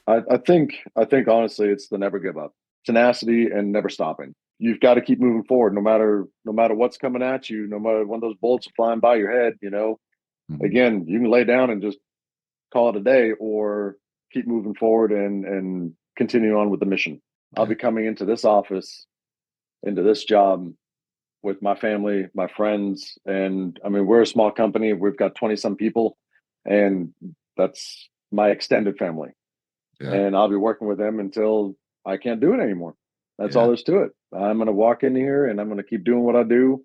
I think honestly, it's the never give up, tenacity, and never stopping. You've got to keep moving forward, no matter what's coming at you, no matter when those bullets are flying by your head. Mhm. Again, you can lay down and just call it a day, or keep moving forward and continue on with the mission. I'll Yeah. be coming into this office, into this job with my family, my friends, and I mean we're a small company. We've got 20 some people, and that's my extended family, Yeah. and I'll be working with them until I can't do it anymore. That's all Yeah. there's to it. I'm going to walk in here and I'm going to keep doing what I do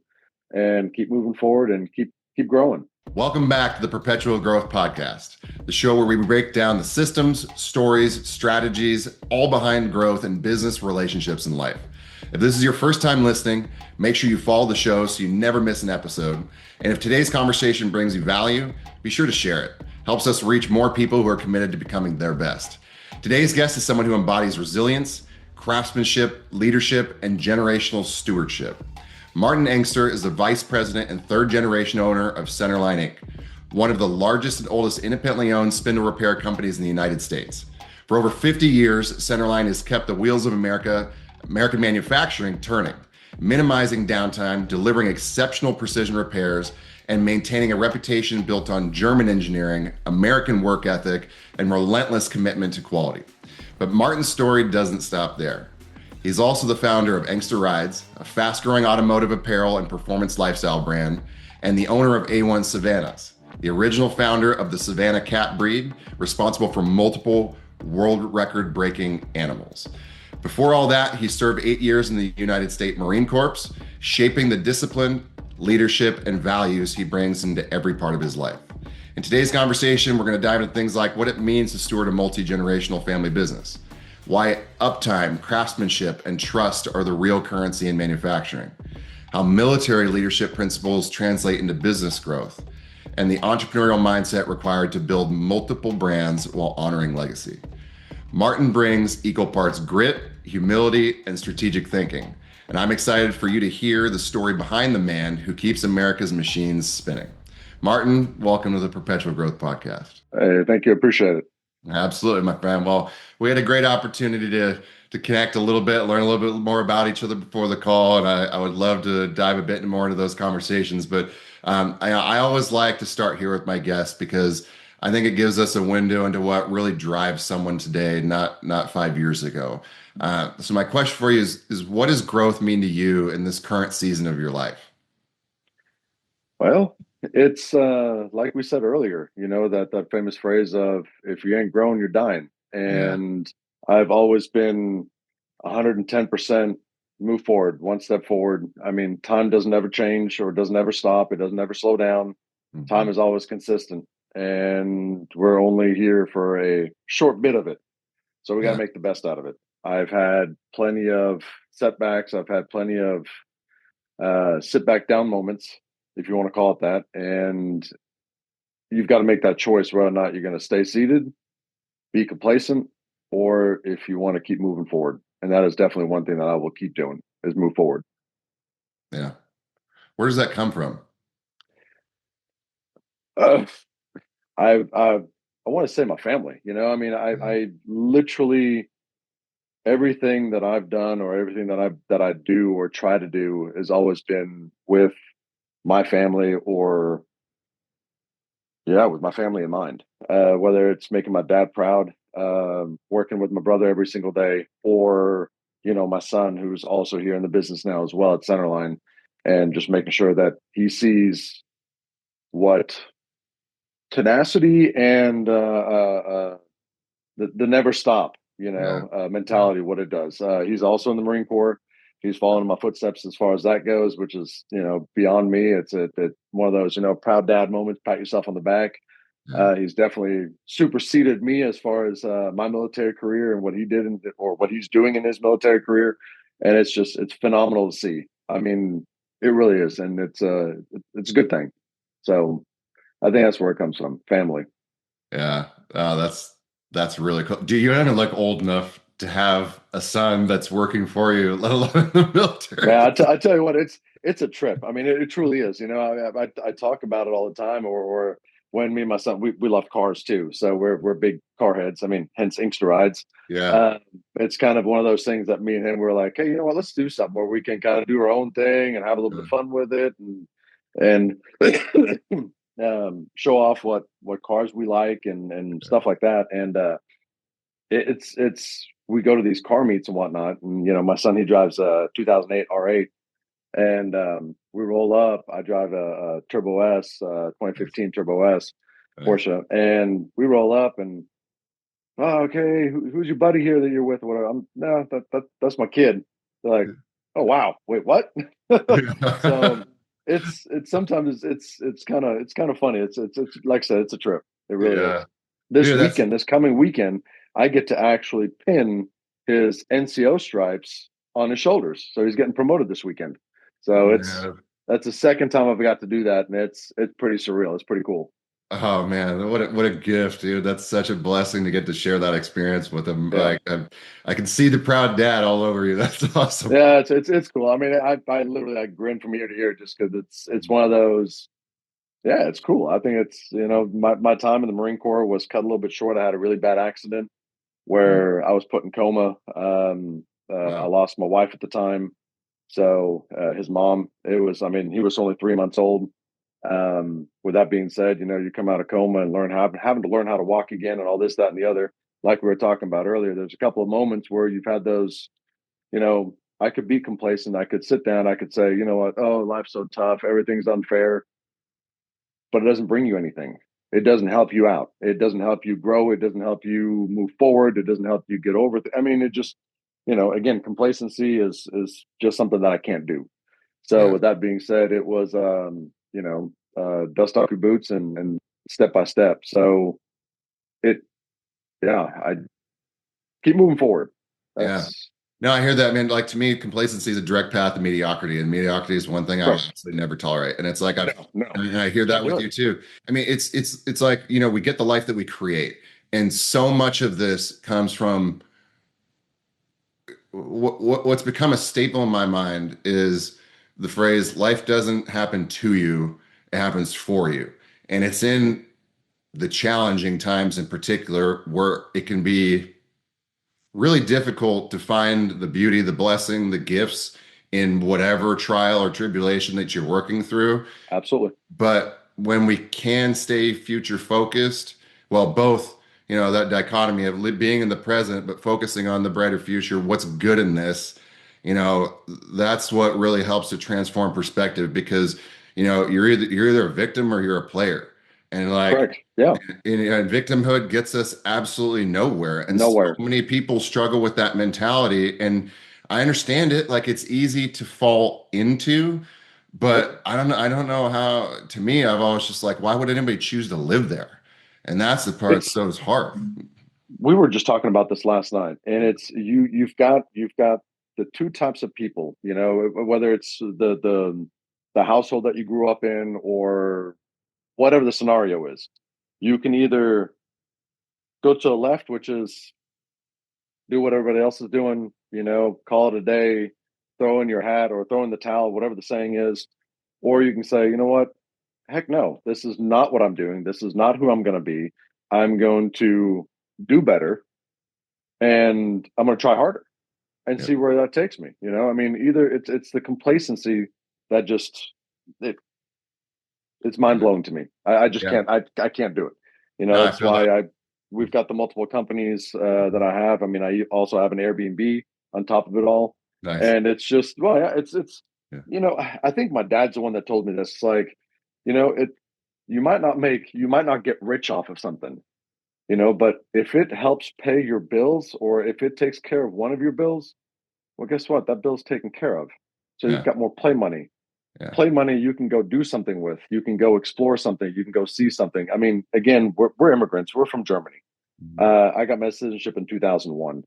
and keep moving forward and keep growing. Welcome back to the Perpetual Growth Podcast, the show where we break down the systems, stories, strategies, all behind growth in business, relationships, and life. If this is your first time listening, make sure you follow the show so you never miss an episode. And if today's conversation brings you value, be sure to share it. Helps us reach more people who are committed to becoming their best. Today's guest is someone who embodies resilience, craftsmanship, leadership, and generational stewardship. Martin Engster is the vice president and third generation owner of Centerline Inc., one of the largest and oldest independently owned spindle repair companies in the United States. For over 50 years, Centerline has kept the wheels of American manufacturing turning, minimizing downtime, delivering exceptional precision repairs, and maintaining a reputation built on German engineering, American work ethic, and relentless commitment to quality. But Martin's story doesn't stop there. He's also the founder of Engster Rides, a fast-growing automotive apparel and performance lifestyle brand, and the owner of A1 Savannahs, the original founder of the Savannah cat breed, responsible for multiple world record-breaking animals. Before all that, he served 8 years in the United States Marine Corps, shaping the discipline, leadership, and values he brings into every part of his life. In today's conversation, we're going to dive into things like what it means to steward a multi-generational family business, why uptime, craftsmanship, and trust are the real currency in manufacturing, how military leadership principles translate into business growth, and the entrepreneurial mindset required to build multiple brands while honoring legacy. Martin brings equal parts grit, humility, and strategic thinking, and I'm excited for you to hear the story behind the man who keeps America's machines spinning. Martin, welcome to the Perpetual Growth Podcast. Hey, thank you. Appreciate it. Absolutely, my friend. Well, we had a great opportunity to connect a little bit, learn a little bit more about each other before the call, and I would love to dive a bit more into those conversations. But I always like to start here with my guests because I think it gives us a window into what really drives someone today, not 5 years ago. So my question for you is what does growth mean to you in this current season of your life? Well, it's like we said earlier, that famous phrase of if you ain't growing, you're dying. Yeah. And I've always been 110% move forward, one step forward. I mean, time doesn't ever change or doesn't ever stop. It doesn't ever slow down. Time Mhm. is always consistent. And we're only here for a short bit of it. So we got to Yeah. make the best out of it. I've had plenty of setbacks. I've had plenty of sit back down moments, if you want to call it that. And you've got to make that choice whether or not you're going to stay seated, be complacent, or if you want to keep moving forward. And that is definitely one thing that I will keep doing is move forward. Yeah. Where does that come from? Uh, I want to say my family. I mean, Yeah. I literally everything that I've done or everything that I do or try to do has always been with my family or yeah, with my family in mind. Whether it's making my dad proud, working with my brother every single day, or my son who's also here in the business now as well at Centerline, and just making sure that he sees what tenacity and the never stop, Yeah. Yeah. mentality, what it does. He's also in the Marine Corps. He's following in my footsteps as far as that goes, which is beyond me. It's one of those proud dad moments. Pat yourself on the back. Yeah. He's definitely superseded me as far as my military career and what he did or what he's doing in his military career, and it's phenomenal to see. I mean, it really is, and it's a good thing. So I think that's where it comes from, family. Yeah, that's really cool. Do you even look old enough to have a son that's working for you, let alone in the Man, military? I tell you what, it's a trip. I mean, it truly is. I talk about it all the time, or when me and my son, we love cars too. So we're big car heads. I mean, hence Inkster rides. Yeah. Uh, it's kind of one of those things that me and him were like, hey, you know what? Let's do something where we can kind of do our own thing and have a little bit of fun with it, and show off what cars we like and stuff like that. And it's we go to these car meets and whatnot. And my son, he drives a 2008 R8, and we roll up. I drive a Turbo S, 2015 Turbo S Nice. Porsche, and we roll up and, oh, okay, who's your buddy here that you're with? Or whatever. No, that's my kid. They're like, oh wow, wait, what? So it's sometimes it's kind of funny. It's like I said, it's a trip. It really is. Yeah. This Dude, that's weekend, this coming weekend, I get to actually pin his NCO stripes on his shoulders. So he's getting promoted this weekend. So man. that's the second time I've got to do that, and it's pretty surreal. It's pretty cool. Oh man, what a gift, dude. That's such a blessing to get to share that experience with him. Yeah. Like I can see the proud dad all over you. That's awesome. Yeah, it's cool. I mean, I literally I grin from ear to ear just because it's one of those. Yeah, it's cool. I think it's my time in the Marine Corps was cut a little bit short. I had a really bad accident Mm. where I was put in coma. I Wow. lost my wife at the time, so his mom. It was. I mean, he was only 3 months old. With that being said, you come out of coma and having to learn how to walk again and all this, that, and the other. Like we were talking about earlier, there's a couple of moments where you've had those. I could be complacent. I could sit down. I could say, you know what? Oh, life's so tough. Everything's unfair, but it doesn't bring you anything. It doesn't help you out. It doesn't help you grow. It doesn't help you move forward. It doesn't help you get over. I mean, it just, again, complacency is just something that I can't do. So Yeah. with that being said, it was, dust off your boots and step by step. So it, yeah, I keep moving forward. Yeah. That's No, I hear that, man. Like to me, complacency is a direct path to mediocrity, and mediocrity is one thing I correct. absolutely never tolerate. And it's like No, no, and I hear that can't do with it. you too. I mean, it's like, we get the life that we create. And so much of this comes from what's become a staple in my mind is the phrase life doesn't happen to you, it happens for you. And it's in the challenging times in particular where it can be really difficult to find the beauty, the blessing, the gifts in whatever trial or tribulation that you're working through. Absolutely. But when we can stay future focused, well, both, that dichotomy of being in the present, but focusing on the brighter future, what's good in this, you know, that's what really helps to transform perspective because, you're either a victim or you're a player. And like, Correct. Yeah. and victimhood gets us absolutely nowhere. And so Nowhere. many people struggle with that mentality. And I understand it. Like it's easy to fall into, Yep. but I don't know how, to me, I've always just like, why would anybody choose to live there? And that's the part It's so it's hard. we were just talking about this last night, and it's you've got the two types of people, whether it's the household that you grew up in or whatever the scenario is. You can either go to the left, which is do what everybody else is doing, call it a day, throw in your hat or throw in the towel, whatever the saying is, or you can say, you know what, heck no, this is not what I'm doing. This is not who I'm going to be. I'm going to do better, and I'm going to try harder and Yeah. see where that takes me. I mean, either it's the complacency that just it, it's mind Yeah. blowing to me. I just Yeah. can't. I can't do it. No, I That's feel that. why we've got the multiple companies that I have. I mean, I also have an Airbnb on top of it all, Nice. and it's just, well, yeah, it's Yeah. I think my dad's the one that told me this. It's like, it you might not get rich off of something, but if it helps pay your bills or if it takes care of one of your bills, well, guess what? That bill's taken care of. So you've Yeah. got more play money. Yeah. Play money you can go do something with. You can go explore something. You can go see something. I mean, again, we're immigrants. We're from Germany. Mhm. I got my citizenship in 2001.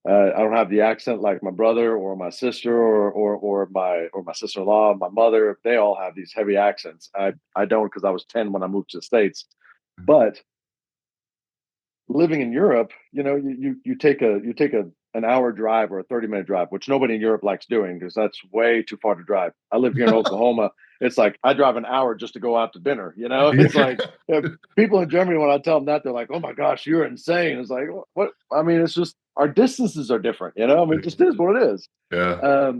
I don't have the accent like my brother or my sister or my sister-in-law, my mother. They all have these heavy accents. I don't because I was 10 when I moved to the States. But living in Europe, you take a an hour drive or a 30-minute drive, which nobody in Europe likes doing because that's way too far to drive. I live here in Oklahoma. It's like I drive an hour just to go out to dinner. You know, it's like people in Germany, when I tell them that, they're like, "Oh my gosh, you're insane." It's like, what? I mean, it's just our distances are different. You know, I mean, it just is what it is. Yeah.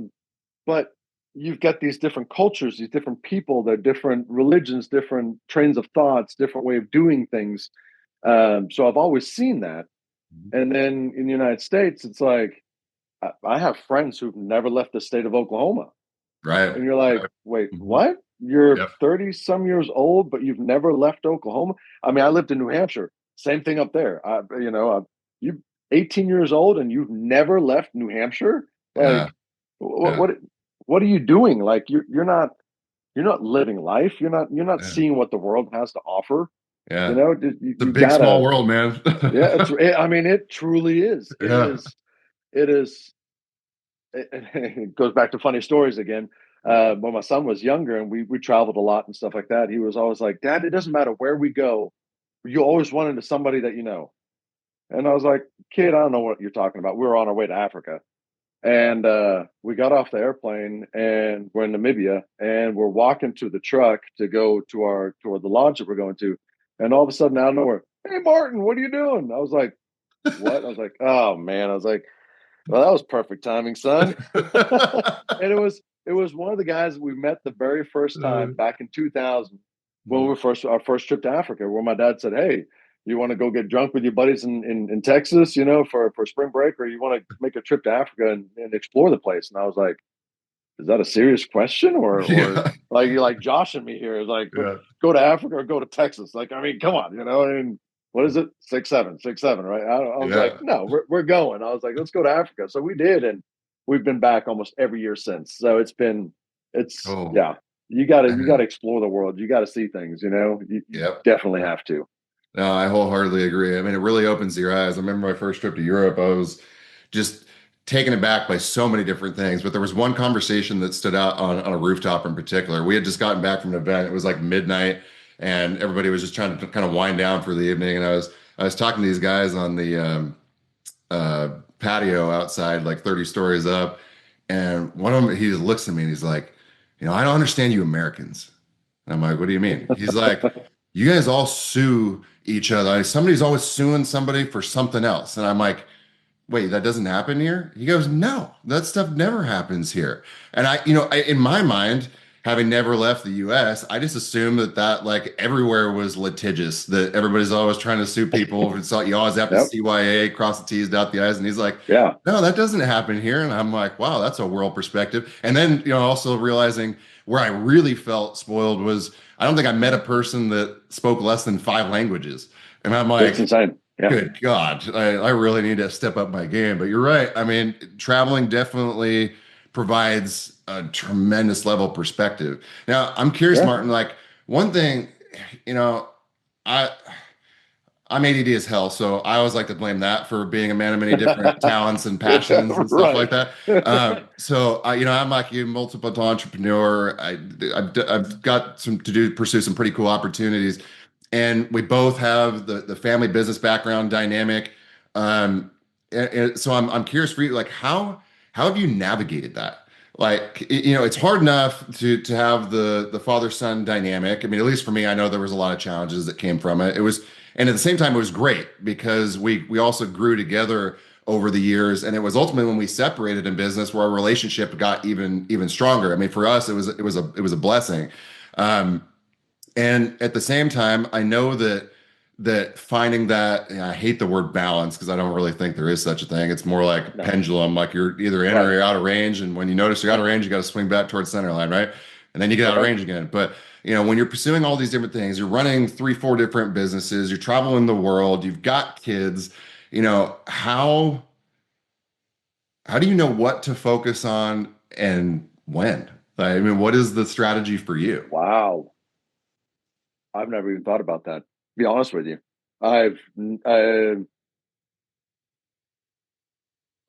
But you've got these different cultures, these different people, they're different religions, different trains of thoughts, different way of doing things. So I've always seen that. And then in the United States, it's like I have friends who've never left the state of Oklahoma. Right. And you're like, Right. wait, Mhm. what? You're Yep. 30 some years old, but you've never left Oklahoma? I mean, I lived in New Hampshire. Same thing up there. You 18 years old and you've never left New Hampshire? Yeah. Like, what Yeah. what what are you doing? Like you're not living life. You're not Yeah. seeing what the world has to offer. You Yeah. know, you, It's a you big, small gotta. world, man. Yeah, I mean, it truly is. It Yeah. is. It is. It goes back to funny stories again. When my son was younger and we traveled a lot and stuff like that, he was always like, "Dad, it doesn't matter where we go, you always run into somebody that you know." And I was like, "Kid, I don't know what you're talking about." We were on our way to Africa, and we got off the airplane and we're in Namibia, and we're walking to the truck to go to the lodge that we're going to, and all of a sudden out of nowhere, "Hey, Martin, what are you doing?" I was like, "What?" I was like, "Oh man," I was like, "Well, that was perfect timing, son." And it was one of the guys we met the very first time back in 2000 when we first our first trip to Africa, where my dad said, "Hey, you want to go get drunk with your buddies in Texas, for spring break, or you want to make a trip to Africa and explore the place?" And I was like, "Is that a serious question, or Yeah. like you like joshing me here? Like, Yeah. go to Africa or go to Texas? Like, I mean, come on, And what is it? 6'7", 6'7", right?" I was like, Yeah. "No, we're going." I was like, "Let's go to Africa." So we did, and we've been back almost every year since. So it's Oh, yeah. You gotta man. explore the world. You gotta see things. You Yep. definitely have to. No, I wholeheartedly agree. I mean, it really opens your eyes. I remember my first trip to Europe. I was just taken aback by so many different things. But there was one conversation that stood out on a rooftop in particular. We had just gotten back from an event. It was like midnight, and everybody was just trying to kind of wind down for the evening. And I was talking to these guys on the patio outside, like 30 stories up. And one of them, he just looks at me and he's like, I don't understand you Americans. And I'm like, what do you mean? He's like, you guys all sue each other. Somebody's always suing somebody for something else. And I'm like, wait, that doesn't happen here? He goes, no, that stuff never happens here. And in my mind, having never left the US, I just assumed that like everywhere was litigious, that everybody's always trying to sue people. It's like you always have to Yep. CYA, cross the T's, dot the I's. And he's like, Yeah. no, that doesn't happen here. And I'm like, wow, that's a world perspective. And then, also realizing where I really felt spoiled was I don't think I met a person that spoke less than 5 languages. And I'm It's like, insane. Yeah. good God, I really need to step up my game. But you're right. I mean, traveling definitely provides a tremendous level of perspective. Now, I'm curious, Yeah. Martin, like one thing, you know, I I'm ADD as hell, so I always like to blame that for being a man of many different talents and Yeah. passions and stuff like Right. that. So I'm like you, multiple entrepreneur. I've got some to do, pursue some pretty cool opportunities, and we both have the family business background dynamic. Um, so I'm curious for you, like how have you navigated that? Like it's hard enough to have the father son dynamic. I mean, at least for me, I know there was a lot of challenges that came from it. It was and at the same time, it was great because we also grew together over the years, and it was ultimately when we separated in business where our relationship got even stronger. I mean, for us, it was a blessing. Um, and at the same time, I know that finding that I hate the word balance because I don't really think there is such a thing. It's more like No. pendulum, like you're either in or Right. you're out of range, and when you notice you're out of range, you got to swing back towards center line, right? And then you get out of Right. range again. But when you're pursuing all these different things, you're running 3, 4 different businesses, you're traveling the world, you've got kids, how do you know what to focus on and when? I mean, what is the strategy for you? Wow. I've never even thought about that. Be honest with you. I've uh,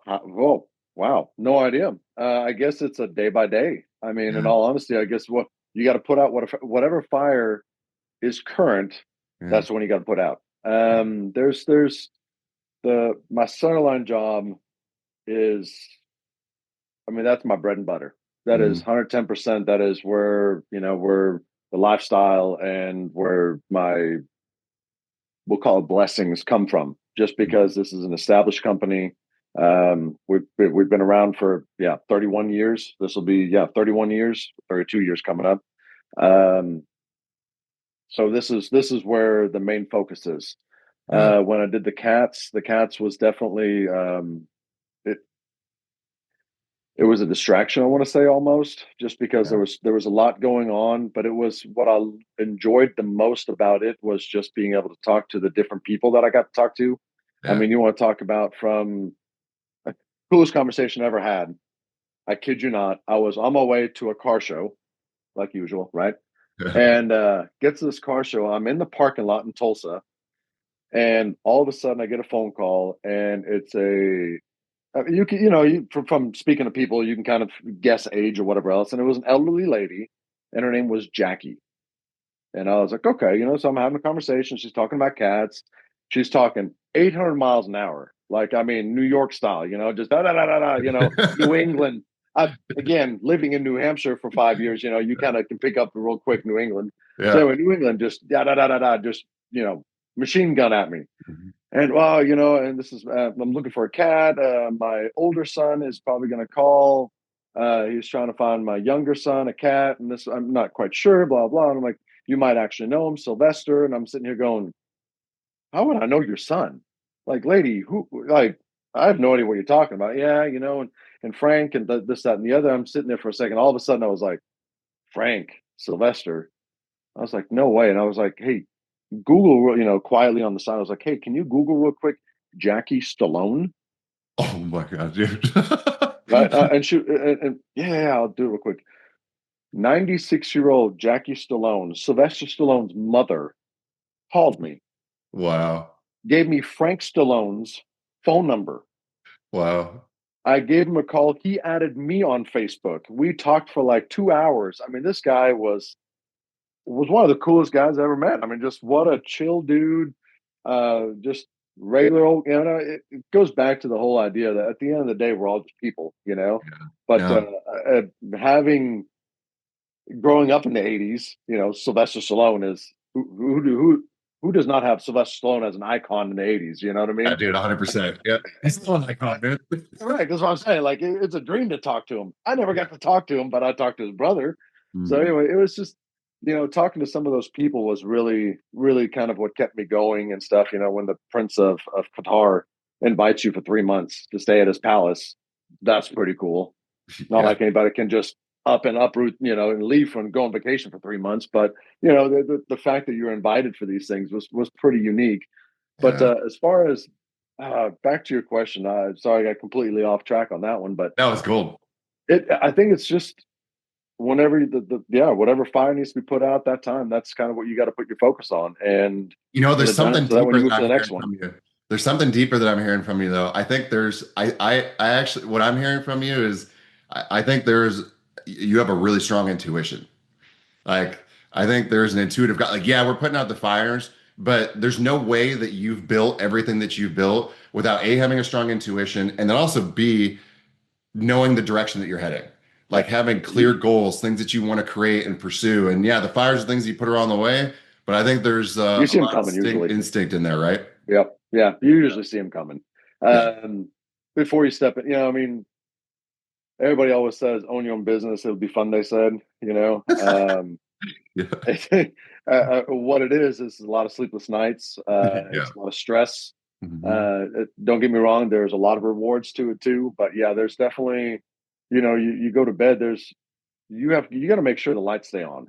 oh wow, no idea. I guess it's a day by day. I mean, in Yeah, all honesty, I guess what you got to put out, whatever fire is current, yeah, that's when you got to put out. There's my Centerline job. is, I mean, that's my bread and butter. That is Mhm. 110%. That is where the lifestyle and where my, we'll call it blessings come from, just because this is an established company. We've been around for 31 years. This will be 31 years, 32 years coming up. Um, so this is where the main focus is. Yeah. When I did the cats was definitely it, it was a distraction, I want to say, almost, just because Yeah. there was a lot going on. But it was, what I enjoyed the most about it was just being able to talk to the different people that I got to talk to. I Yeah. mean, you want to talk about, from coolest conversation I ever had. I kid you not. I was on my way to a car show, like usual, right? And get to this car show. I'm in the parking lot in Tulsa, and all of a sudden I get a phone call, and it's a you can, from speaking to people, you can kind of guess age or whatever else. And it was an elderly lady, and her name was Jackie. And I was like, okay, so I'm having a conversation. She's talking about cats. She's talking 800 miles an hour, like, I mean, New York style, just da da da da da, New England. Again, living in New Hampshire for 5 years, you kind of can pick up real quick New England. So Yeah. anyway, New England, just da da da da da, just machine gun at me. Mhm. And well, and this is, I'm looking for a cat. My older son is probably going to call. He's trying to find my younger son a cat, and this, I'm not quite sure. Blah blah. And I'm like, you might actually know him, Sylvester. And I'm sitting here going, how would I know your son? Like, lady, who? Like, I have no idea what you're talking about. Yeah, and Frank and this, that, and the other. I'm sitting there for a second. All of a sudden, I was like, Frank, Sylvester. I was like, no way. And I was like, hey, Google, quietly on the side. I was like, hey, can you Google real quick Jackie Stallone? Oh my God, dude. Right? And she, and yeah, I'll do it real quick. 96-year-old Jackie Stallone, Sylvester Stallone's mother, called me, Wow. gave me Frank Stallone's phone number. Wow. I gave him a call. He added me on Facebook. We talked for like 2 hours. I mean, this guy was one of the coolest guys I ever met. I mean, just what a chill dude. Just regular old, it goes back to the whole idea that at the end of the day, we're all just people. Yeah. But No, having growing up in the 80s, Sylvester Stallone is who does not have Sylvester Stallone as an icon in the 80s? You know what I yeah, mean? dude, 100%. Yeah. He's still an icon, dude. Right. That's what I'm saying. Like, it's a dream to talk to him. I never Yeah. got to talk to him, but I talked to his brother. So Mhm. anyway, it was just, talking to some of those people was really, really kind of what kept me going and stuff. When the Prince of Qatar invites you for 3 months to stay at his palace, that's pretty cool. Not Yeah. like anybody can just up and uproot, and leave from go on vacation for 3 months. But the fact that you're invited for these things was pretty unique. But Yeah. as far as back to your question, sorry, I got completely off track on that one. But That was gold. I think it's just whenever whatever fire needs to be put out that time, that's kind of what you got to put your focus on, and There's something so that when deeper you that move to I'm the next hearing one. from you. There's something deeper that I'm hearing from you, though. I think I actually, what I'm hearing from you is, I think you have a really strong intuition. Like, I think there's an intuitive guy. Like, yeah, we're putting out the fires, but there's no way that you've built everything that you've built without A, having a strong intuition, and then also B, knowing the direction that you're heading. Like having clear You goals, things that you want to create and pursue. And yeah, the fires are things you put around the way, but I think there's you a see them lot of coming usually. instinct in there, right? Yep, yeah, you usually see them coming. Yeah. Um, Before you step in, I mean, everybody always says own your own business. It'll be fun. They said, Yeah. what it is a lot of sleepless nights. Yeah. It's a lot of stress. Mhm. Don't get me wrong. There's a lot of rewards to it too. But yeah, there's definitely, you go to bed. You got to make sure the lights stay on.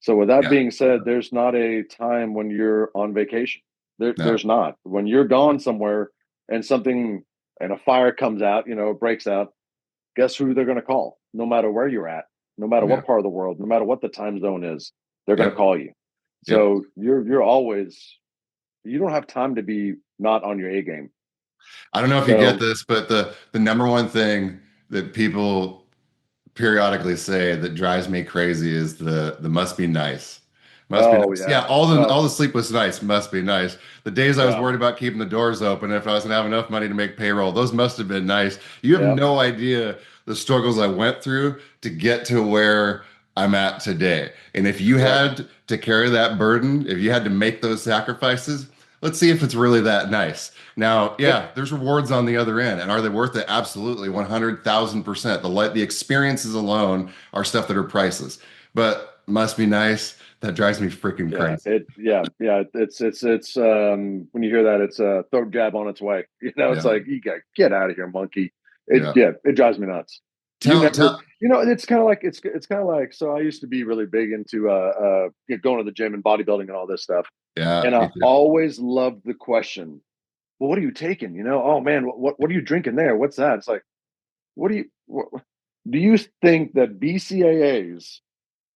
So with that Yeah. being said, there's not a time when you're on vacation. No. There's not. When you're gone somewhere and something and a fire comes out, it breaks out. Guess who they're going to call? No matter where you're at, no matter Yeah. what part of the world, no matter what the time zone is, they're going to Yep. call you. Yep. So you're always, you don't have time to be not on your A game. I don't know if you get So this, but the number one thing that people periodically say that drives me crazy is the must be nice. Must be Oh nice. Yeah, yeah. Oh all the sleepless nights must be nice. The days I was yeah. worried about keeping the doors open, if I was gonna have enough money to make payroll, those must have been nice. You have Yeah. no idea the struggles I went through to get to where I'm at today. And if you Yep. had to carry that burden, if you had to make those sacrifices, let's see if it's really that nice. Now, Yep. yeah, there's rewards on the other end. And are they worth it? Absolutely, 100,000%. The experiences alone are stuff that are priceless, but must be nice. That drives me freaking Yeah. crazy. Yeah. It's when you hear that, it's a throat jab on its way. It's Yeah. like you got get out of here, monkey. Yeah. It drives me nuts. You never, Tell, it's kind of like it's kind of like so I used to be really big into going to the gym and bodybuilding and all this stuff. yeah, And I me too. always loved the question, well, what are you taking? Oh man, what are you drinking there? What's that? It's like, do you think that BCAAs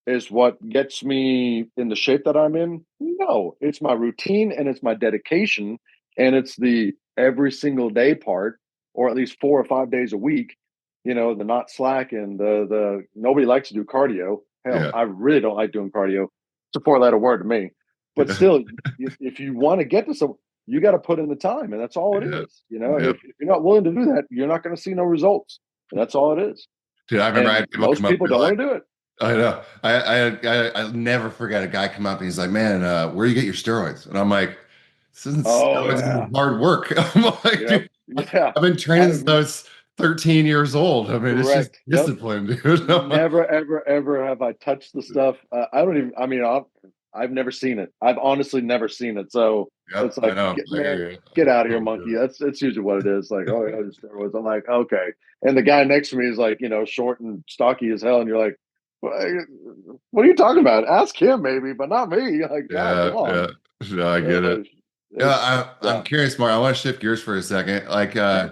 is what gets me in the shape that I'm in? No, it's my routine and it's my dedication and it's the every single day part, or at least 4 or 5 days a week. The not slack and the nobody likes to do cardio. Hell, Yeah. I really don't like doing cardio. It's a four-letter word to me. But Yeah. still, if you want to get to some, you got to put in the time, and that's all it Yeah. is. Yep. If you're not willing to do that, you're not going to see no results. And that's all it is. Dude, I remember I And had people come most up and people be don't like, want to do it. I know. I'll never forget a guy come up and he's like, man, where do you get your steroids? And I'm like, this isn't Oh steroids, this yeah. is hard work. I'm like, Yep. dude, Yeah. I've been training since I've I was 13 years old. I mean, it's just correct. Yep. discipline, dude. I'm like, Never, ever, ever have I touched the stuff. I don't even. I mean, I've never seen it. I've honestly never seen it. So it's yep, I like, know. I man, hear you. get out of here, Totally monkey. get it. That's usually what it is. Like, oh yeah, just steroids. I'm like, okay. And the guy next to me is like, short and stocky as hell, and you're like, what are you talking about? Ask him maybe, but not me. Like, God, Yeah, come on. yeah. No, I get it. Uh, Yeah, it's I'm yeah, curious, Mark. I want to shift gears for a second. Like, yeah.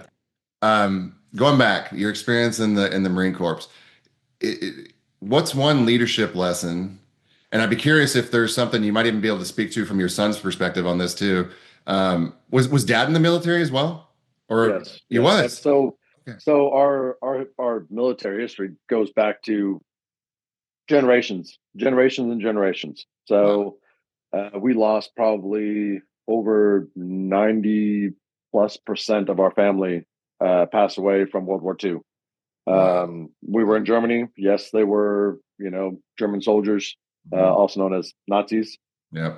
going back, your experience in the Marine Corps. What's one leadership lesson? And I'd be curious if there's something you might even be able to speak to from your son's perspective on this too. Was dad in the military as well, or Yes, he yes. was? Okay. So our military history goes back to generations and generations. Wow. So we lost probably over 90+% of our family passed away from World War II. Wow. We were in Germany. Yes, they were, German soldiers, Mhm. also known as Nazis. Yep.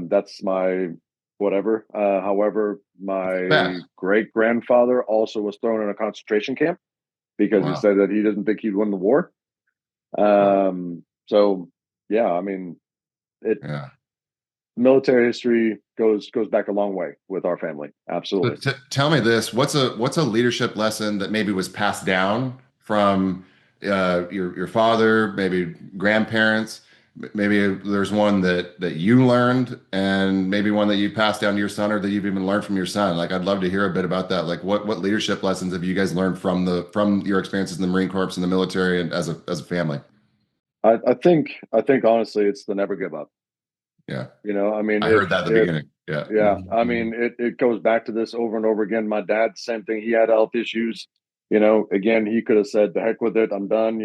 That's my whatever. However, my Fast. great grandfather also was thrown in a concentration camp because he Wow. said that he didn't think he'd win the war. Wow. So yeah, I mean, it Yeah. military history goes back a long way with our family. So Absolutely. tell me this: what's a leadership lesson that maybe was passed down from your father, maybe grandparents? Maybe there's one that you learned, and maybe one that you passed down to your son, or that you've even learned from your son. Like, I'd love to hear a bit about that. Like, what leadership lessons have you guys learned from your experiences in the Marine Corps and the military, and as a family? I think honestly, it's the never give up. Yeah, I mean, I heard that at the if beginning. Yeah. yeah, I mean, it goes back to this over and over again. My dad, same thing. He had health issues. Again, he could have said, "The heck with it, I'm done."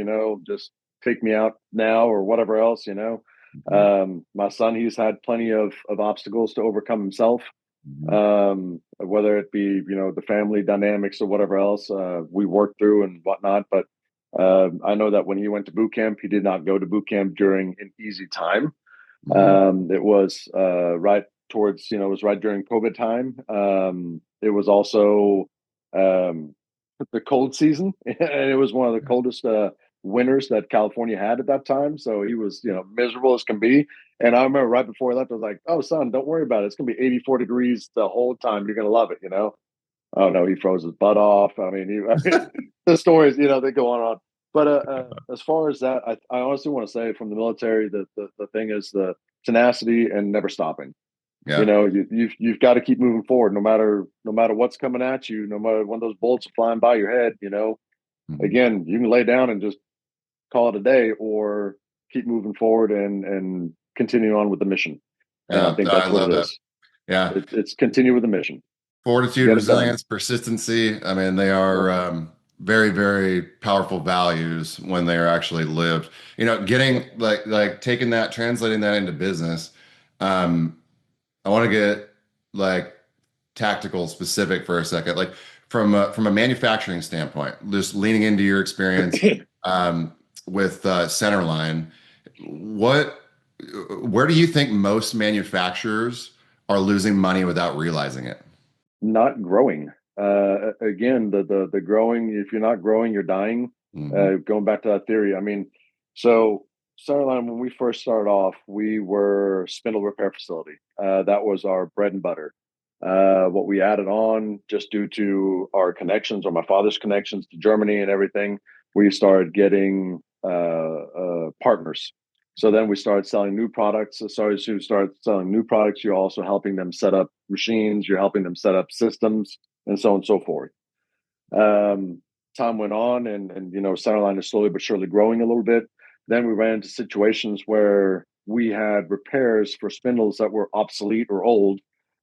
Just take me out now or whatever else. Mhm. My son, he's had plenty of obstacles to overcome himself. Mhm. Whether it be the family dynamics or whatever else we worked through and whatnot. But I know that when he went to boot camp, he did not go to boot camp during an easy time. Mhm. It was right towards, it was right during COVID time. It was also um, the cold season, and it was one of the coldest winters that California had at that time. So he was, miserable as can be. And I remember right before he left, I was like, "Oh, son, don't worry about it. It's gonna be 84 degrees the whole time. You're gonna love it." Oh no, he froze his butt off. The stories, they go on and on. But as far as that, I honestly want to say from the military, the thing is the tenacity and never stopping. Yeah. You've got to keep moving forward, no matter what's coming at you, no matter when those bullets are flying by your head. Mhm. Again, you can lay down and just call it a day, or keep moving forward and continue on with the mission. And I Yeah. think I that's what love it that. is. Yeah. It's continue with the mission, Fortitude, get it done. resilience, persistency. I mean, they are Yep. very, very powerful values when they are actually lived. Getting like taking that, translating that into business. Um, I want to get like tactical specific for a second, like from a manufacturing standpoint, just leaning into your experience with Centerline. What, where do you think most manufacturers are losing money without realizing it? Not growing. Again, the growing. If you're not growing, you're dying. Mhm. Going back to that theory, I mean, so Centerline, when we first started off, we were spindle repair facility. That was our bread and butter. What we added on, just due to our connections or my father's connections to Germany and everything, we started getting partners. So then we started selling new products. Sorry, to start selling new products. You're also helping them set up machines. You're helping them set up systems, and so on and so forth. Um, Time went on, and Centerline is slowly but surely growing a little bit. Then we ran into situations where we had repairs for spindles that were obsolete or old.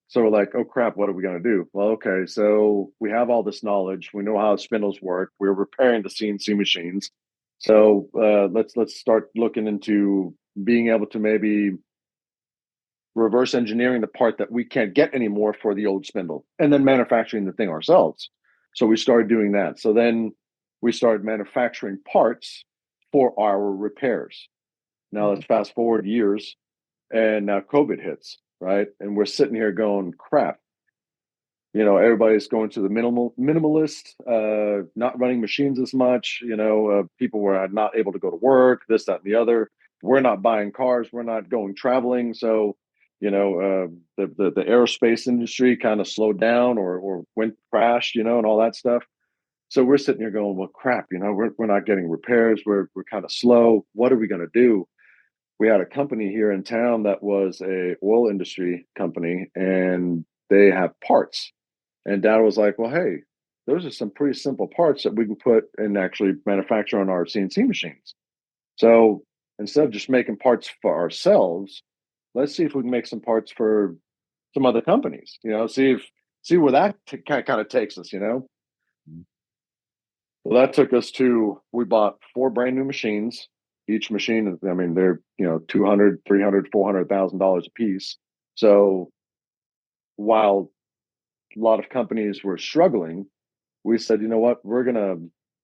So we're like, oh crap, what are we going to do? Well, okay, so we have all this knowledge. We know how spindles work. We're repairing the CNC machines. So let's start looking into being able to maybe reverse engineering the part that we can't get anymore for the old spindle, and then manufacturing the thing ourselves. So we started doing that. So then we started manufacturing parts for our repairs. Now let's fast forward years, and now COVID hits, right? And we're sitting here going, crap. Everybody's going to the minimalist, not running machines as much. People were not able to go to work, this, that, and the other. We're not buying cars. We're not going traveling. So, the aerospace industry kind of slowed down or went crashed, and all that stuff. So we're sitting here going, well, crap. We're not getting repairs. We're kind of slow. What are we going to do? We had a company here in town that was a oil industry company, and they have parts, and Dad was like, well, hey, those are some pretty simple parts that we can put and actually manufacture on our CNC machines. So instead of just making parts for ourselves, let's see if we can make some parts for some other companies, see where that kind of takes us. Well, that took us to, we bought four brand new machines. Each machine, I mean, they're, 200, 300, $400,000 a piece. So while a lot of companies were struggling, we said, you know what, we're gonna.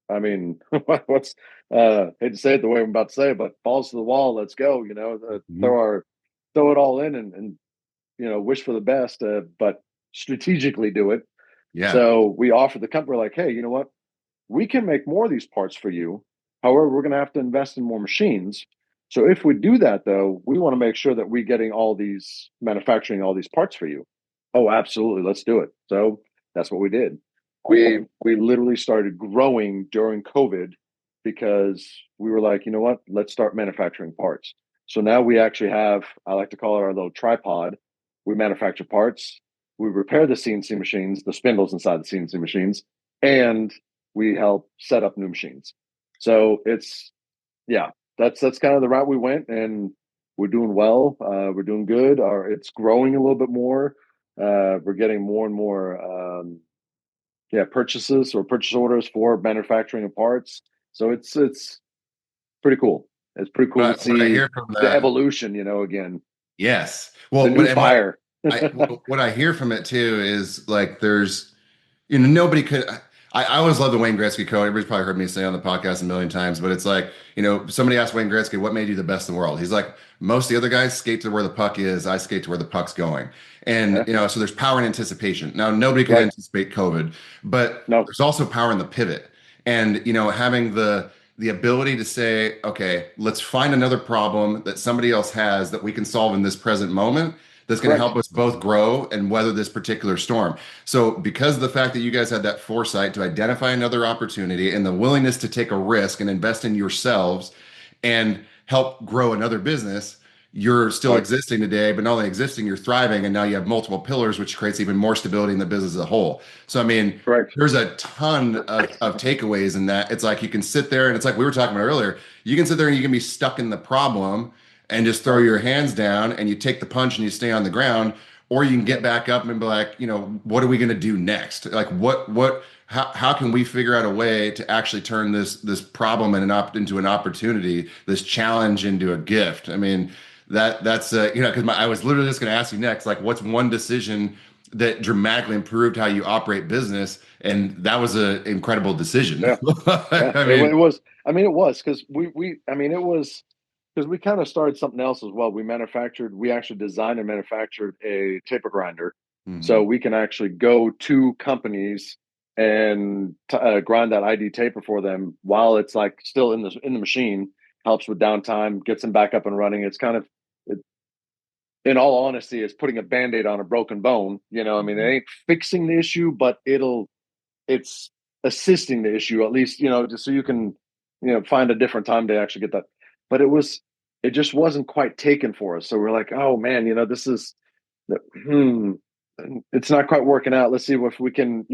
I mean, what's hate to say it the way I'm about to say it, but balls to the wall, let's go. Mhm. Throw it all in, and wish for the best, but strategically do it. Yeah. So we offered the company, like, hey, you know what, we can make more of these parts for you. However, we're going to have to invest in more machines. So if we do that, though, we want to make sure that we're getting all these manufacturing all these parts for you. Oh, absolutely, let's do it. So that's what we did. We literally started growing during COVID because we were like, you know what, let's start manufacturing parts. So now we actually have, I like to call it our little tripod. We manufacture parts, we repair the CNC machines, the spindles inside the CNC machines, and we help set up new machines. So it's, yeah, that's kind of the route we went, and we're doing well. We're doing good. It's growing a little bit more. We're getting more and more, purchases or purchase orders for manufacturing of parts. So it's pretty cool. It's pretty cool to What I see hear from the that, evolution. Again, yes. the Well, new fire. what I hear from it too is like nobody could. I always love the Wayne Gretzky quote. Everybody's probably heard me say on the podcast a million times, but it's like, somebody asked Wayne Gretzky, what made you the best in the world? He's like, most of the other guys skate to where the puck is. I skate to where the puck's going. And, Yeah, so there's power in anticipation. Now, nobody could right. anticipate COVID, but No, there's also power in the pivot. And, having the ability to say, okay, let's find another problem that somebody else has that we can solve in this present moment that's going to correct. help us both grow and weather this particular storm. So, because of the fact that you guys had that foresight to identify another opportunity and the willingness to take a risk and invest in yourselves and help grow another business, you're still Right. existing today, but not only existing, you're thriving. And now you have multiple pillars, which creates even more stability in the business as a whole. So, I mean, Correct. there's a ton of takeaways in that. It's like you can sit there and it's like we were talking about earlier, you can sit there and you can be stuck in the problem and just throw Right. your hands down and you take the punch and you stay on the ground. or you can get back up and be like, what are we going to do next? Like how can we figure out a way to actually turn this problem into an opportunity, this challenge into a gift? I mean, that's because I was literally just going to ask you next, like, what's one decision that dramatically improved how you operate business? And that was an incredible decision. Yeah. Yeah, I it, mean, it was. I mean, it was because it was because we kind of started something else as well. We actually designed and manufactured a taper grinder, so mhm. we can actually go to companies and grind that ID taper for them while it's like still in the machine. Helps with downtime, gets them back up and running. It's kind of, it, in all honesty, it's putting a band-aid on a broken bone. I mean, it Mhm. ain't fixing the issue, but it's assisting the issue at least, just so you can, find a different time to actually get that. But it just wasn't quite taken for us. So we're like, oh man, this is, hmm, it's not quite working out. Let's see if we can,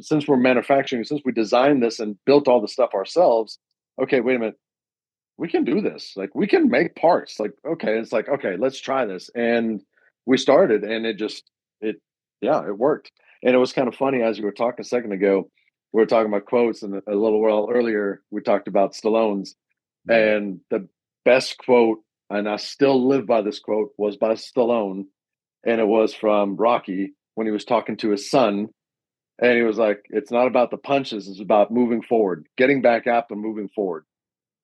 since we're manufacturing, since we designed this and built all the stuff ourselves. Okay, wait a minute, we can do this. Like we can make parts. Like, okay, it's like, okay, let's try this. And we started and it, yeah, it worked. And it was kind of funny as you were talking a second ago, we were talking about quotes, and a little while earlier, we talked about Stallone's, Yeah. and the best quote, and I still live by this quote, was by Stallone. And it was from Rocky when he was talking to his son. And he was like, it's not about the punches, it's about moving forward, getting back up and moving forward.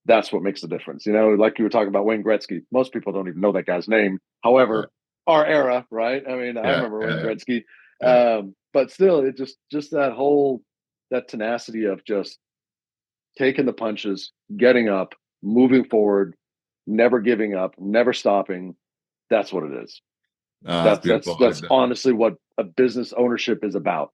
That's what makes the difference. Like you were talking about Wayne Gretzky. Most people don't even know that guy's name. Yeah. However, our era, right? I mean, I Yeah. remember Wayne Yeah. Gretzky. Yeah. But still, it just that tenacity of just taking the punches, getting up, moving forward, never giving up, never stopping. That's what it is. That's That's that's beautiful. that's honestly what a business ownership is about,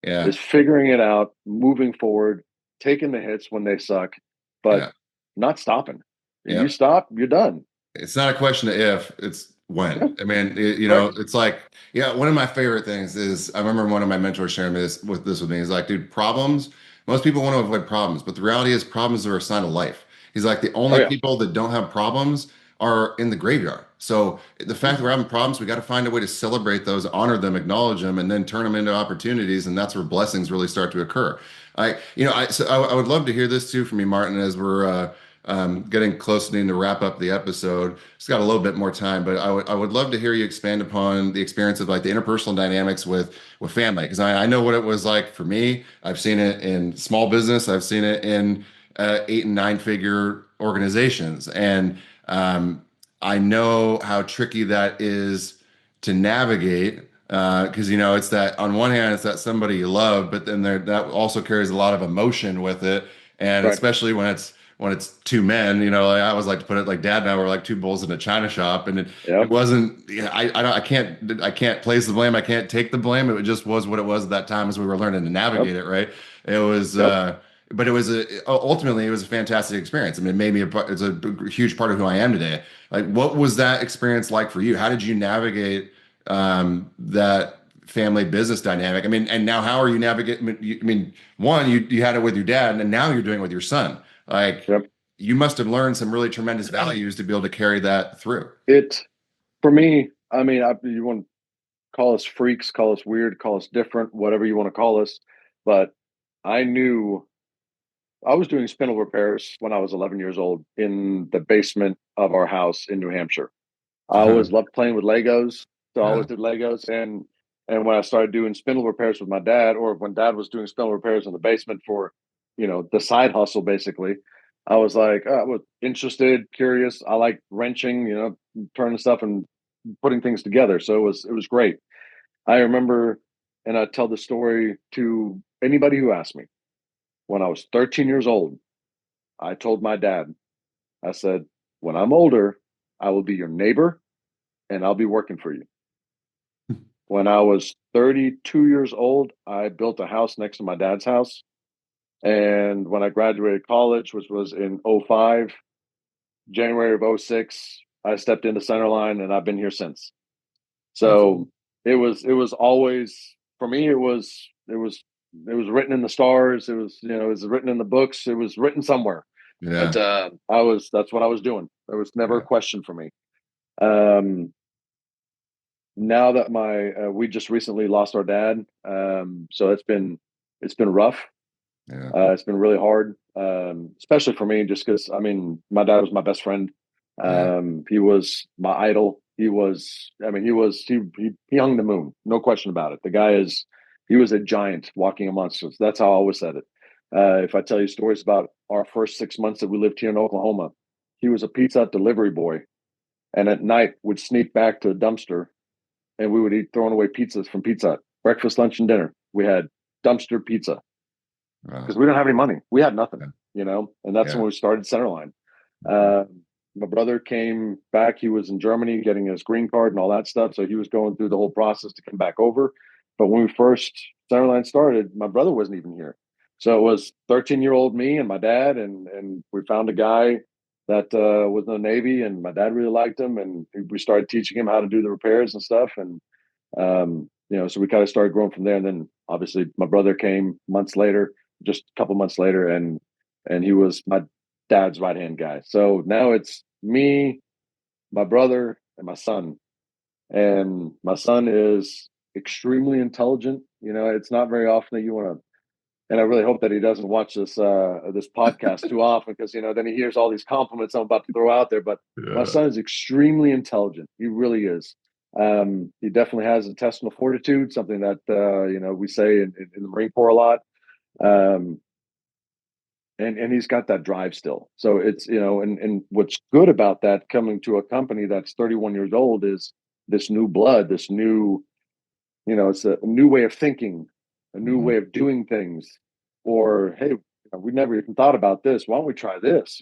Yeah. is figuring it out, moving forward, taking the hits when they suck, but Yeah. not stopping. You Yeah. stop, you're done. It's not a question of if, it's Yeah, when. I mean, correct. it's like, yeah, one of my favorite things is I remember one of my mentors sharing this with me. He's like, dude, problems, most people want to avoid problems, but the reality is problems are a sign of life. He's like, the Oh only yeah. people that don't have problems are in the graveyard. So the fact that we're having problems, we got to find a way to celebrate those, honor them, acknowledge them, and then turn them into opportunities. And that's where blessings really start to occur. I would love to hear this too from you, Martin, as we're getting close to needing to wrap up the episode. Just got a little bit more time, but I would love to hear you expand upon the experience of like the interpersonal dynamics with family, because I know what it was like for me. I've seen it in small business. I've seen it in 8 and 9 figure organizations, and I know how tricky that is to navigate. Because it's that, on one hand, it's that somebody you love, but then that also carries a lot of emotion with it, and Right. especially when it's two men, like I always like to put it, like dad and I were like two bulls in a china shop, and it Yep. wasn't, I can't place the blame, I can't take the blame. It just was what it was at that time as we were learning to Yep. navigate it, right? It was Yep. but it was ultimately it was a fantastic experience. I mean, it made me it's a huge part of who I am today. Like, what was that experience like for you? How did you navigate that family business dynamic? I mean, and now how are you navigating? I mean, one, you had it with your dad, and now you're doing it with your son. Like, Yep. you must have learned some really tremendous values to be able to carry that through. It For me, I mean, you want to call us freaks, call us weird, call us different, whatever you want to call us, but I knew I was doing spindle repairs when I was 11 years old in the basement of our house in New Hampshire. I always loved playing with Legos, so I Yeah. always did Legos. And when I started doing spindle repairs with my dad, or when dad was doing spindle repairs in the basement for, the side hustle, basically, I was like, I was interested, curious. I like wrenching, turning stuff and putting things together. So it was great. I remember, and I tell the story to anybody who asks me. When I was 13 years old, I told my dad, I said, when I'm older, I will be your neighbor and I'll be working for you. When I was 32 years old, I built a house next to my dad's house. And when I graduated college, which was in '05, January of '06, I stepped into Centerline and I've been here since. Awesome. So it was always, for me, it was written in the stars. It was written in the books. It was written somewhere. But Yeah. that's what I was doing. There was never a Yeah. question for me. Um, now that my we just recently lost our dad, so it's been rough. Yeah. It's been really hard, especially for me, just because I mean, my dad was my best friend. Yeah. He was my idol. He was, I mean, he hung the moon, no question about it. The guy is, he was a giant walking amongst us. That's how I always said it. If I tell you stories about our first 6 months that we lived here in Oklahoma, he was a pizza delivery boy, and at night would sneak back to the dumpster, and we would eat throwing away pizzas from Pizza Hut. Breakfast, lunch, and dinner. We had dumpster pizza Wow. because we didn't have any money. We had nothing, Yeah. and that's when Yeah. we started Centerline. Mhm. Uh, my brother came back. He was in Germany getting his green card and all that stuff. So he was going through the whole process to come back over. But when we first Centerline started, my brother wasn't even here. So it was 13-year-old me and my dad, and we found a guy that was in the Navy, and my dad really liked him, and we started teaching him how to do the repairs and stuff. And so we kind of started growing from there. And then obviously my brother came months later, just a couple months later, and he was my dad's right hand guy. So now it's me, my brother, and my son. And my son is extremely intelligent. It's not very often that you want to, and I really hope that he doesn't watch this podcast too often, because then he hears all these compliments I'm about to throw out there. But my Yeah. son is extremely intelligent. He really is. He definitely has intestinal fortitude, something that we say in the Marine Corps a lot. Um, and he's got that drive still. So it's and what's good about that, coming to a company that's 31 years old, is this new blood, this new, it's a new way of thinking, a new Mhm. way of doing things. Or, hey, we never even thought about this. Why don't we try this?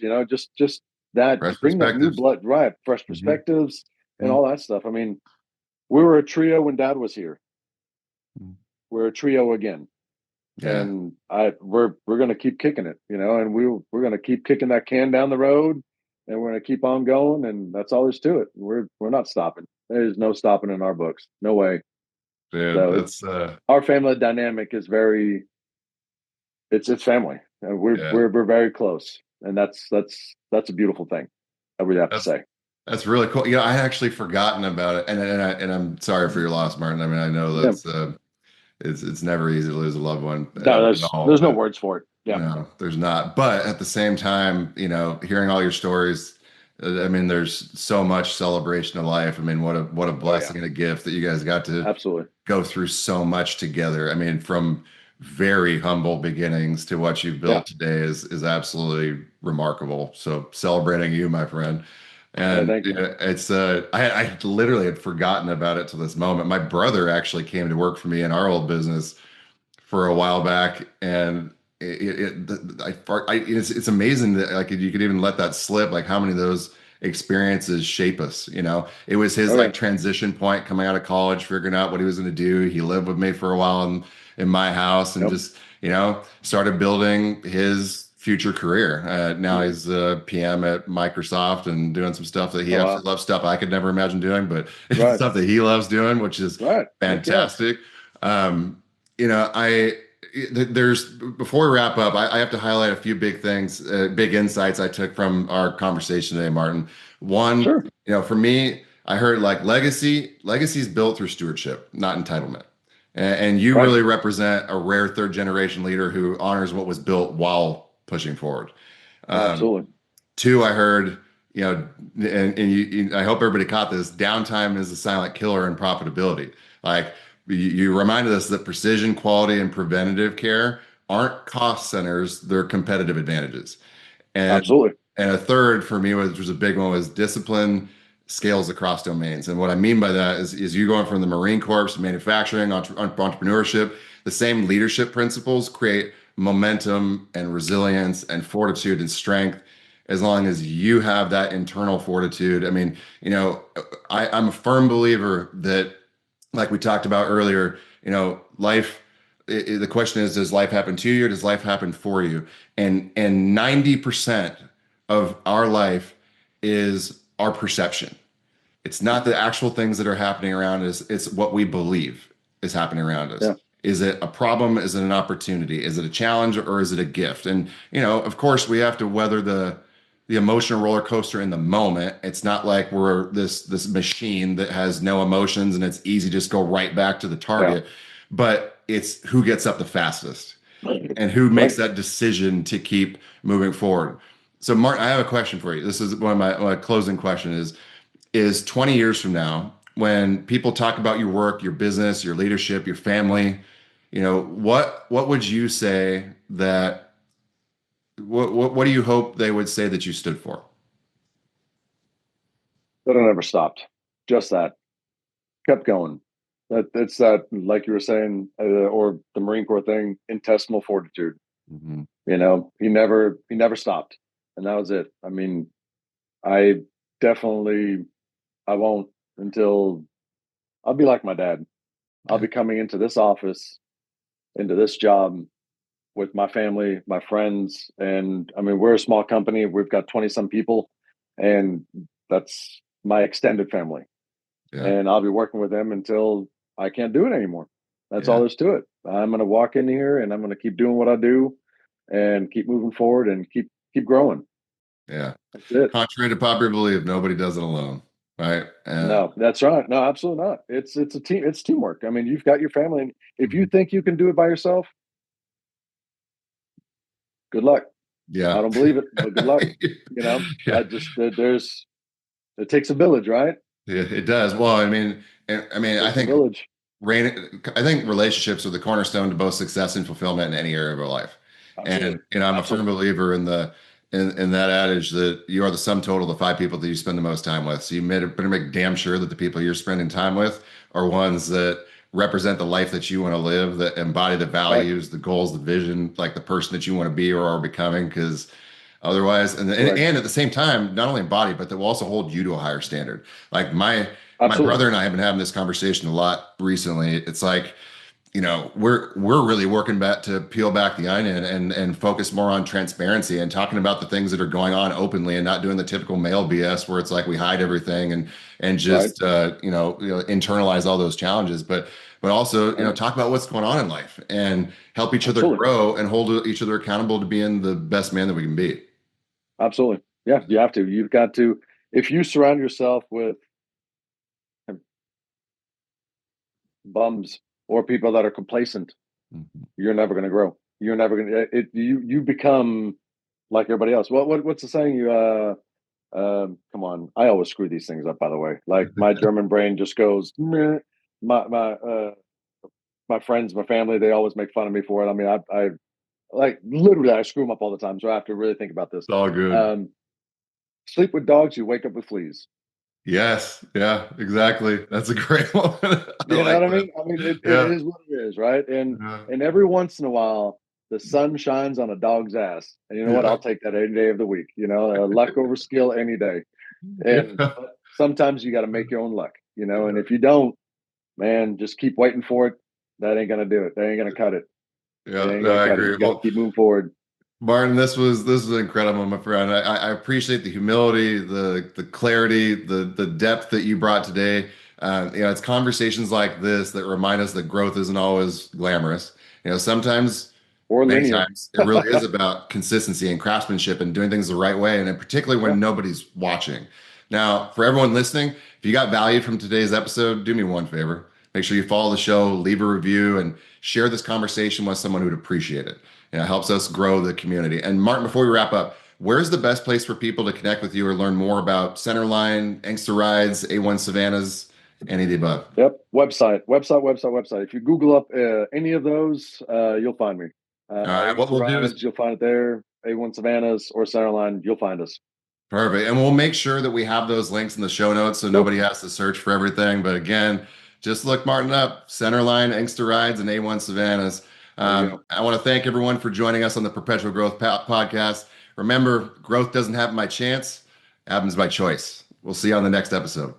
Just that, Fresh bring that new perspectives. blood, right? Fresh Mhm. perspectives and Mhm. all that stuff. I mean, we were a trio when Dad was here. We're a trio again, Yeah. and we're gonna keep kicking it, and we're gonna keep kicking that can down the road, and we're gonna keep on going, and that's all there's to it. We're not stopping. There's no stopping in our books. No way. Dude, So that's it's our family dynamic is very, it's family, and we're yeah. we're we're very close, and that's a beautiful thing. I really have to That's say. that's really cool. I had actually forgotten about it, and I'm sorry for your loss, Martin. I mean, I know Yeah. that's it's never easy to lose a loved one No, at there's all, there's no but words for it. Yeah. no, there's not. But at the same time, hearing all your stories, I mean, there's so much celebration of life. I mean, what a Oh yeah. blessing and a gift that you guys got to Absolutely. go through so much together. I mean, from very humble beginnings to what you've Yeah. built today is absolutely remarkable. So celebrating you, my friend. And Thank you. it's I literally had forgotten about it to this moment. My brother actually came to work for me in our old business for a while back, and it's amazing that like you could even let that slip. Like how many of those experiences shape us. It was his Oh like yeah. transition point coming out of college, figuring out what he was going to do. He lived with me for a while in my house, and Yep. just started building his future career. Now Mhm. he's a PM at Microsoft and doing some stuff that he Oh absolutely wow. loves, stuff I could never imagine doing, but it's Right. stuff that he loves doing, which is Right. Heck yeah. fantastic. Um, I there's before we wrap up, I have to highlight a few big things, big insights I took from our conversation today, Martin. One, Sure. for me, I heard like legacy is built through stewardship, not entitlement. And you Right. really represent a rare third generation leader who honors what was built while pushing forward. Um, Absolutely. Two, I heard, and I hope everybody caught this. Downtime is a silent killer in profitability. Like you reminded us that precision, quality, and preventative care aren't cost centers; they're competitive advantages. And Absolutely. and a third for me, which was a big one, was discipline scales across domains. And what I mean by that is you going from the Marine Corps to manufacturing, entrepreneurship, the same leadership principles create momentum and resilience and fortitude and strength as long as you have that internal fortitude. I mean, I'm a firm believer that, like we talked about earlier, life. The question is, does life happen to you or does life happen for you? And 90% of our life is our perception. It's not the actual things that are happening around us, it's what we believe is happening around us. Yeah. Is it a problem? Is it an opportunity? Is it a challenge or is it a gift? And, of course, we have to weather the emotional roller coaster in the moment. It's not like we're this machine that has no emotions and it's easy to just go right back to the Yeah. target. But it's who gets up the fastest and who makes Right. that decision to keep moving forward. So, Martin, I have a question for you. This is one of my closing question is 20 years from now, when people talk about your work, your business, your leadership, your family, what would you say that what do you hope they would say that you stood for? That I never stopped. Just that. Kept going. It's that, like you were saying, or the Marine Corps thing, intestinal fortitude. Mhm. He never stopped, and that was it. I mean, I definitely I won't until I'll be like my dad. I'll Yeah. be coming into this office, into this job with my family, my friends, and I mean, we're a small company. We've got 20 some people, and that's my extended family. Yeah. And I'll be working with them until I can't do it anymore. That's all Yeah. there's to it. I'm going to walk in here and I'm going to keep doing what I do and keep moving forward and keep growing. Yeah. That's it. Contrary to popular belief, nobody does it alone, right? No, that's right. No, absolutely not. It's a team. It's teamwork. I mean, you've got your family, and if you Mhm. think you can do it by yourself, good luck. I Yeah. don't believe it, but good luck. Yeah. I just there's it takes a village, right? Yeah, it does. Well, I mean, It takes a village. I think relationships are the cornerstone to both success and fulfillment in any area of our life. And Absolutely, I'm a firm absolutely believer in that adage that you are the sum total of the five people that you spend the most time with. So better make damn sure that the people you're spending time with are ones that represent the life that you want to live, that embody the right. values, the goals, the vision, like the person that you want to be or are becoming. Because otherwise, Correct. and at the same time, not only embody, but that will also hold you to a higher standard. Like my Absolutely brother and I have been having this conversation a lot recently. It's like, we're really working back to peel back the onion and focus more on transparency and talking about the things that are going on openly and not doing the typical male BS where it's like we hide everything and right. just internalize all those challenges, but also Right. talk about what's going on in life and help each other Absolutely. grow and hold each other accountable to being the best man that we can be. Absolutely. Yeah, you have to. You've got to. If you surround yourself with bums or people that are complacent, Mhm. you're never going to grow. You're never going to. You become like everybody else. What's the saying? Come on. I always screw these things up. By the way, like my German brain just goes. Meh. My friends, my family, they always make fun of me for it. I mean, I like literally I screw them up all the time. So I have to really think about this. It's all good. Um, Sleep with dogs, you wake up with fleas. Yes. Yeah, exactly. That's a great one. I You know like what I that. mean? I mean, it Yeah. is what it is, right? And Yeah. and every once in a while, the sun shines on a dog's ass, and you know what? Yeah. I'll take that any day of the week. Luck over skill any day. And Yeah. but sometimes you got to make your own luck. And if you don't, man, just keep waiting for it. That ain't gonna do it. That ain't gonna cut it. It Yeah. ain't No, gonna I cut it. agree. You got to Well, keep moving forward. Martin, this was incredible, my friend. I appreciate the humility, the clarity, the depth that you brought today. It's conversations like this that remind us that growth isn't always glamorous. Sometimes, Or many linear. times, it really is about consistency and craftsmanship and doing things the right way, and then particularly Yeah, when nobody's watching. Now, for everyone listening, if you got value from today's episode, do me one favor. Make sure you follow the show, leave a review, and share this conversation with someone who'd appreciate it. It helps us grow the community. And Martin, before we wrap up, where's the best place for people to connect with you or learn more about Centerline, Engster Rides, A1 Savannahs, any of the above? yep. Website. If you Google up any of those, you'll find me. All right, what Inkster we'll do is Rides, you'll find it there. A1 Savannahs or Centerline, you'll find us. perfect. And we'll make sure that we have those links in the show notes so Cool. nobody has to search for everything. But again, just look Martin up, Centerline, Engster Rides, and A1 Savannahs. There you go. I want to thank everyone for joining us on the Perpetual Growth Podcast. Remember, growth doesn't happen by chance, it happens by choice. We'll see you on the next episode.